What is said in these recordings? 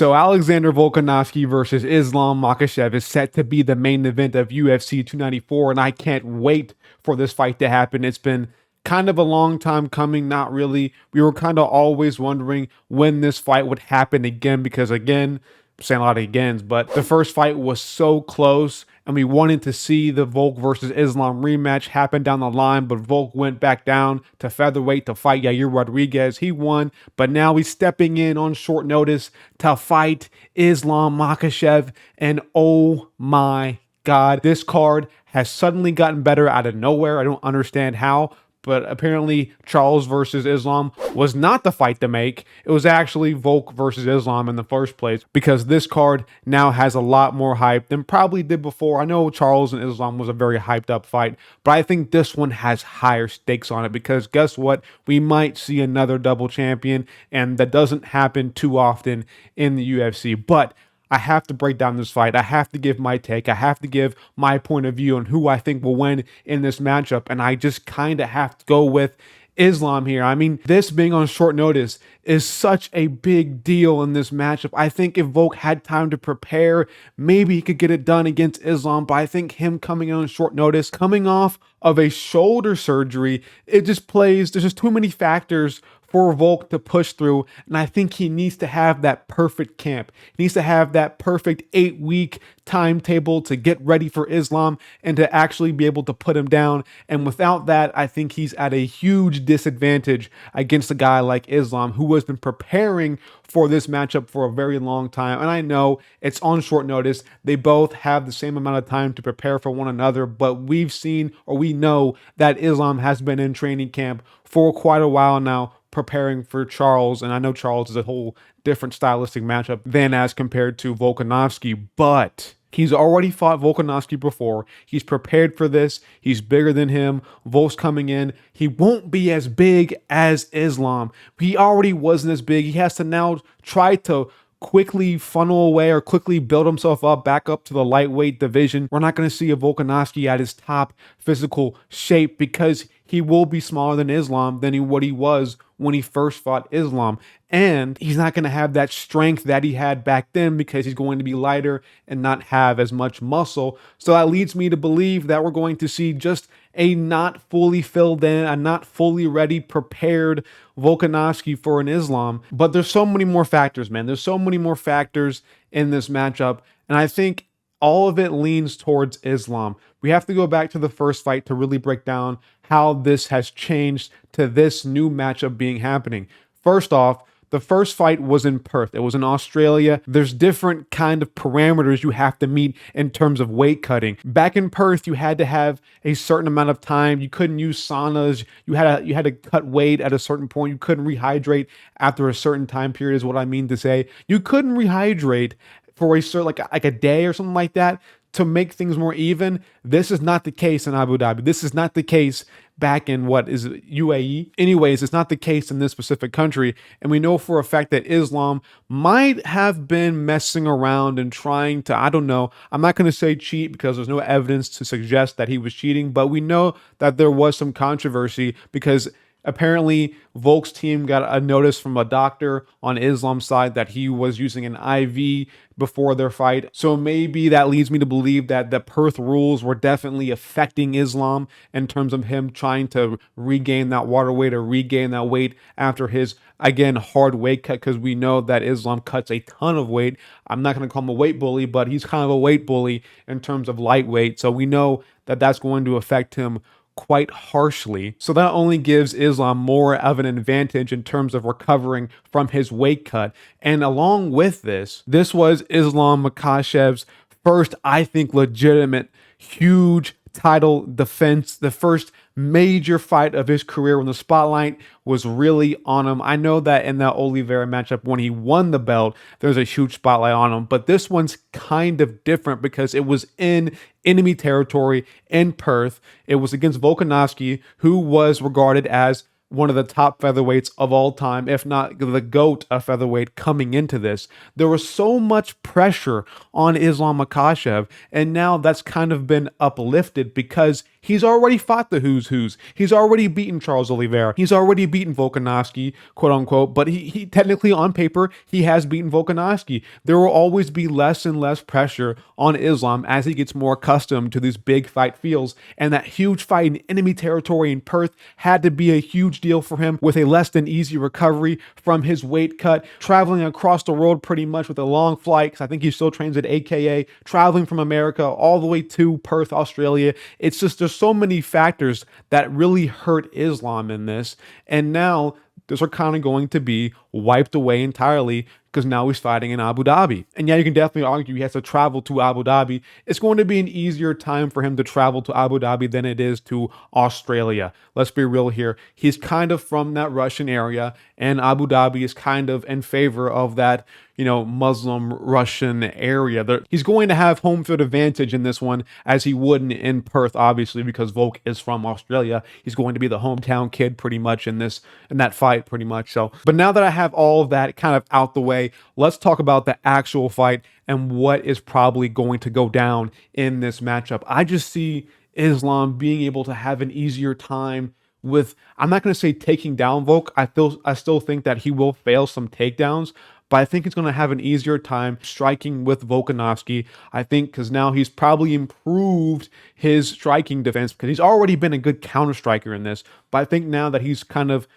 So Alexander Volkanovski versus Islam Makhachev is set to be the main event of UFC 294, and I can't wait for this fight to happen. It's been kind of a long time coming, not really. We were kind of always wondering when this fight would happen again because, again, I'm saying a lot of agains, but the first fight was so close and we wanted to see the Volk versus Islam rematch happen down the line, but Volk went back down to featherweight to fight Yair Rodriguez. He won, but now he's stepping in on short notice to fight Islam Makhachev, and oh my God, this card has suddenly gotten better out of nowhere. I don't understand how, but apparently Charles versus Islam was not the fight to make. It was actually Volk versus Islam in the first place, because this card now has a lot more hype than probably did before. I know Charles and Islam was a very hyped up fight, but I think this one has higher stakes on it because guess what? We might see another double champion, and that doesn't happen too often in the UFC. But I have to break down this fight. I have to give my take. I have to give my point of view on who I think will win in this matchup. And I just kind of have to go with Islam here. I mean, this being on short notice is such a big deal in this matchup. I think if Volk had time to prepare, maybe he could get it done against Islam. But I think him coming in on short notice, coming off of a shoulder surgery, it just plays, there's just too many factors for Volk to push through, and I think he needs to have that perfect camp. He needs to have that perfect 8-week timetable to get ready for Islam and to actually be able to put him down. And without that, I think he's at a huge disadvantage against a guy like Islam, who has been preparing for this matchup for a very long time. And I know it's on short notice. They both have the same amount of time to prepare for one another, but we've seen, or we know, that Islam has been in training camp for quite a while now, preparing for Charles. And I know Charles is a whole different stylistic matchup than as compared to Volkanovski, but he's already fought Volkanovski before. He's prepared for this. He's bigger than him. Volk's coming in. He won't be as big as Islam. He already wasn't as big. He has to now try to quickly funnel away or quickly build himself up back up to the lightweight division. We're not going to see a Volkanovski at his top physical shape because he will be smaller than Islam than what he was when he first fought Islam. And he's not going to have that strength that he had back then because he's going to be lighter and not have as much muscle. So that leads me to believe that we're going to see just a not fully filled in, a not fully ready, prepared Volkanovski for an Islam. But there's so many more factors, man. There's so many more factors in this matchup. And I think all of it leans towards Islam. We have to go back to the first fight to really break down how this has changed to this new matchup being happening. First off, the first fight was in Perth. It was in Australia. There's different kind of parameters you have to meet in terms of weight cutting. Back in Perth, you had to have a certain amount of time. You couldn't use saunas. You had to cut weight at a certain point. You couldn't rehydrate after a certain time period is what I mean to say. You couldn't rehydrate for a certain like a day or something like that to make things more even. This is not the case in Abu Dhabi. This is not the case back in what is it, UAE. Anyways, it's not the case in this specific country. And we know for a fact that Islam might have been messing around and trying to, I don't know, I'm not going to say cheat because there's no evidence to suggest that he was cheating, but we know that there was some controversy because apparently Volk's team got a notice from a doctor on Islam's side that he was using an IV before their fight. So maybe that leads me to believe that the Perth rules were definitely affecting Islam in terms of him trying to regain that water weight or regain that weight after his, again, hard weight cut, because we know that Islam cuts a ton of weight. I'm not going to call him a weight bully, but he's kind of a weight bully in terms of lightweight. So we know that that's going to affect him quite harshly. So that only gives Islam more of an advantage in terms of recovering from his weight cut. And along with this was Islam Makhachev's first, I think, legitimate, huge title defense, the first major fight of his career when the spotlight was really on him. I know that in that Oliveira matchup when he won the belt, there's a huge spotlight on him, but this one's kind of different because it was in enemy territory in Perth. It was against Volkanovski, who was regarded as one of the top featherweights of all time, if not the GOAT of featherweight coming into this. There was so much pressure on Islam Makhachev, and now that's kind of been uplifted because he's already fought the who's who's. He's already beaten Charles Oliveira. He's already beaten Volkanovski, quote unquote, but he technically on paper, he has beaten Volkanovski. There will always be less and less pressure on Islam as he gets more accustomed to these big fight feels, and that huge fight in enemy territory in Perth had to be a huge deal for him with a less than easy recovery from his weight cut, traveling across the world pretty much with a long flight, because I think he still trains at AKA, traveling from America all the way to Perth, Australia. It's just, there's so many factors that really hurt Islam in this. And now those are kind of going to be wiped away entirely because now he's fighting in Abu Dhabi. And yeah, you can definitely argue he has to travel to Abu Dhabi. It's going to be an easier time for him to travel to Abu Dhabi than it is to Australia. Let's be real here. He's kind of from that Russian area, and Abu Dhabi is kind of in favor of that, Muslim Russian area. He's going to have home field advantage in this one as he would in Perth, obviously, because Volk is from Australia. He's going to be the hometown kid pretty much in that fight pretty much. So, but now that I have all of that kind of out the way, let's talk about the actual fight and what is probably going to go down in this matchup. I just see Islam being able to have an easier time with, I'm not going to say taking down Volk. I still think that he will fail some takedowns, but I think he's going to have an easier time striking with Volkanovski. I think because now he's probably improved his striking defense because he's already been a good counter striker in this. But I think now that he's kind of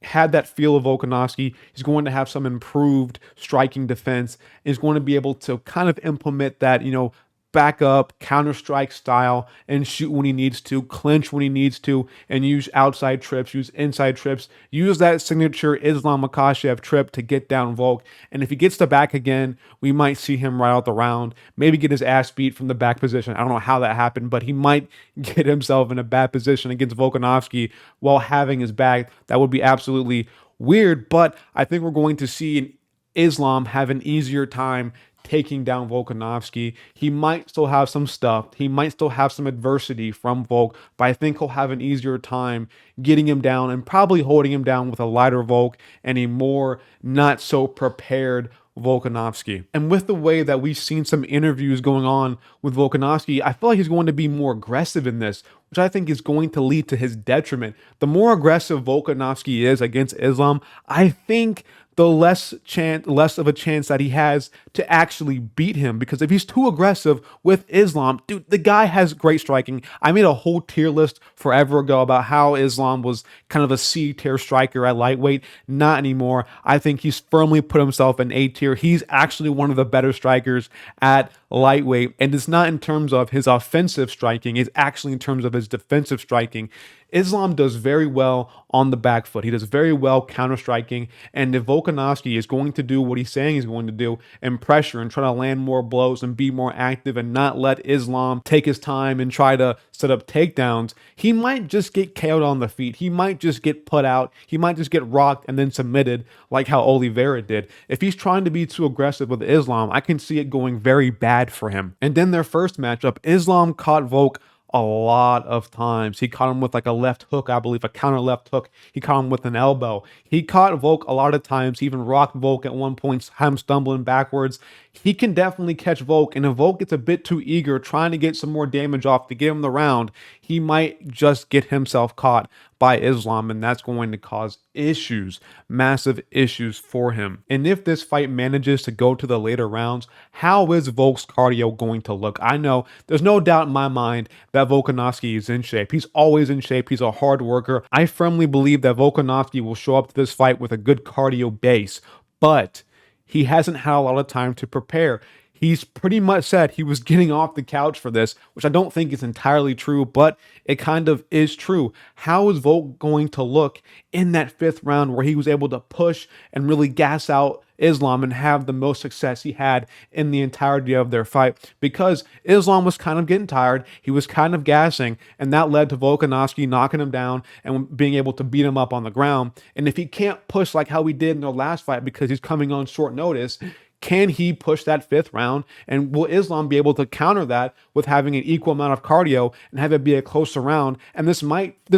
had that feel of Volkanovski, he's going to have some improved striking defense. He's going to be able to kind of implement that, back up, counter strike style, and shoot when he needs to, clinch when he needs to, and use outside trips, use inside trips, use that signature Islam Makhachev trip to get down Volk. And if he gets the back again, we might see him right out the round, maybe get his ass beat from the back position. I don't know how that happened, but he might get himself in a bad position against Volkanovski while having his back. That would be absolutely weird, but I think we're going to see Islam have an easier time taking down Volkanovski. He might still have some stuff. He might still have some adversity from Volk, but I think he'll have an easier time getting him down and probably holding him down with a lighter Volk and a more not so prepared Volkanovski. And with the way that we've seen some interviews going on with Volkanovski, I feel like he's going to be more aggressive in this, which I think is going to lead to his detriment. The more aggressive Volkanovski is against Islam, I think the less of a chance that he has to actually beat him. Because if he's too aggressive with Islam, dude, the guy has great striking. I made a whole tier list forever ago about how Islam was kind of a C tier striker at lightweight. Not anymore. I think he's firmly put himself in A tier. He's actually one of the better strikers at lightweight, and it's not in terms of his offensive striking, it's actually in terms of his defensive striking. Islam does very well on the back foot. He does very well counter striking, and if Volkanovski is going to do what he's saying he's going to do and pressure and try to land more blows and be more active and not let Islam take his time and try to set up takedowns, he might just get KO'd on the feet. He might just get put out. He might just get rocked and then submitted like how Oliveira did. If he's trying to be too aggressive with Islam, I can see it going very bad for him. And then their first matchup, Islam caught Volk a lot of times. He caught him with like a left hook, I believe, a counter left hook. He caught him with an elbow. He caught Volk a lot of times. He even rocked Volk at one point, had him stumbling backwards. He can definitely catch Volk, and if Volk gets a bit too eager trying to get some more damage off to get him the round, he might just get himself caught by Islam, and that's going to cause issues, massive issues for him. And if this fight manages to go to the later rounds, how is Volk's cardio going to look? I know there's no doubt in my mind that Volkanovski is in shape. He's always in shape. He's a hard worker. I firmly believe that Volkanovski will show up to this fight with a good cardio base, but he hasn't had a lot of time to prepare. He's pretty much said he was getting off the couch for this, which I don't think is entirely true, but it kind of is true. How is Volk going to look in that fifth round where he was able to push and really gas out Islam and have the most success he had in the entirety of their fight? Because Islam was kind of getting tired. He was kind of gassing, and that led to Volkanovski knocking him down and being able to beat him up on the ground. And if he can't push like how he did in their last fight because he's coming on short notice, Can he push that 5th round? And will Islam be able to counter that with having an equal amount of cardio and have it be a closer round? And this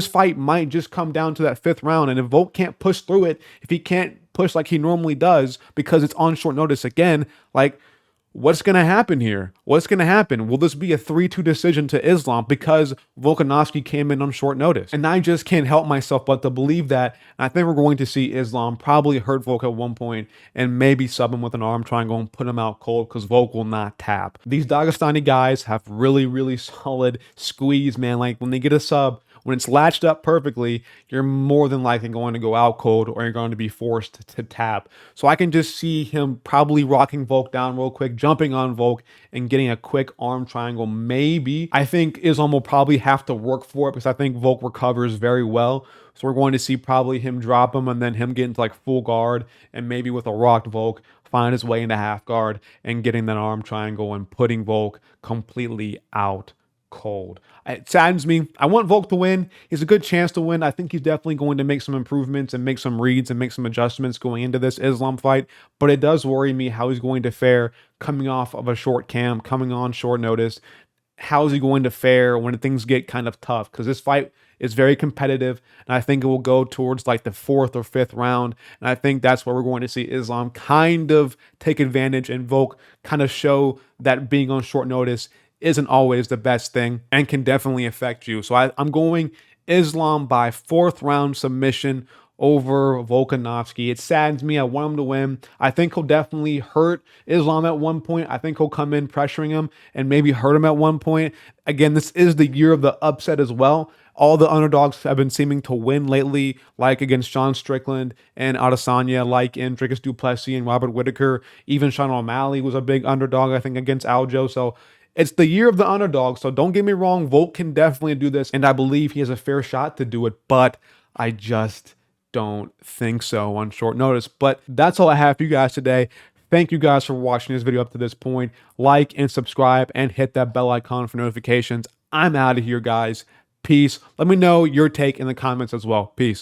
fight might just come down to that 5th round. And if Volk can't push through it, if he can't push like he normally does because it's on short notice again, like, what's going to happen here? What's going to happen? Will this be a 3-2 decision to Islam because Volkanovski came in on short notice? And I just can't help myself but to believe that. And I think we're going to see Islam probably hurt Volk at one point and maybe sub him with an arm triangle and put him out cold because Volk will not tap. These Dagestani guys have really, really solid squeeze, man. Like when they get a sub, when it's latched up perfectly, you're more than likely going to go out cold or you're going to be forced to tap. So I can just see him probably rocking Volk down real quick, jumping on Volk and getting a quick arm triangle. Maybe. I think Islam will probably have to work for it because I think Volk recovers very well. So we're going to see probably him drop him and then him get into like full guard and maybe with a rocked Volk find his way into half guard and getting that arm triangle and putting Volk completely out cold. It saddens me. I want Volk to win. He's a good chance to win. I think he's definitely going to make some improvements and make some reads and make some adjustments going into this Islam fight. But it does worry me how he's going to fare coming off of a short camp, coming on short notice. How is he going to fare when things get kind of tough? Because this fight is very competitive, and I think it will go towards like the 4th or 5th round. And I think that's where we're going to see Islam kind of take advantage and Volk kind of show that being on short notice isn't always the best thing and can definitely affect you. So I'm going Islam by 4th round submission over Volkanovski. It saddens me. I want him to win. I think he'll definitely hurt Islam at one point. I think he'll come in pressuring him and maybe hurt him at one point. Again, this is the year of the upset as well. All the underdogs have been seeming to win lately, like against Sean Strickland and Adesanya, like in Dricus du Plessis and Robert Whittaker. Even Sean O'Malley was a big underdog, I think, against Aljo. So it's the year of the underdog, so don't get me wrong. Volk can definitely do this, and I believe he has a fair shot to do it, but I just don't think so on short notice. But that's all I have for you guys today. Thank you guys for watching this video up to this point. Like and subscribe and hit that bell icon for notifications. I'm out of here, guys. Peace. Let me know your take in the comments as well. Peace.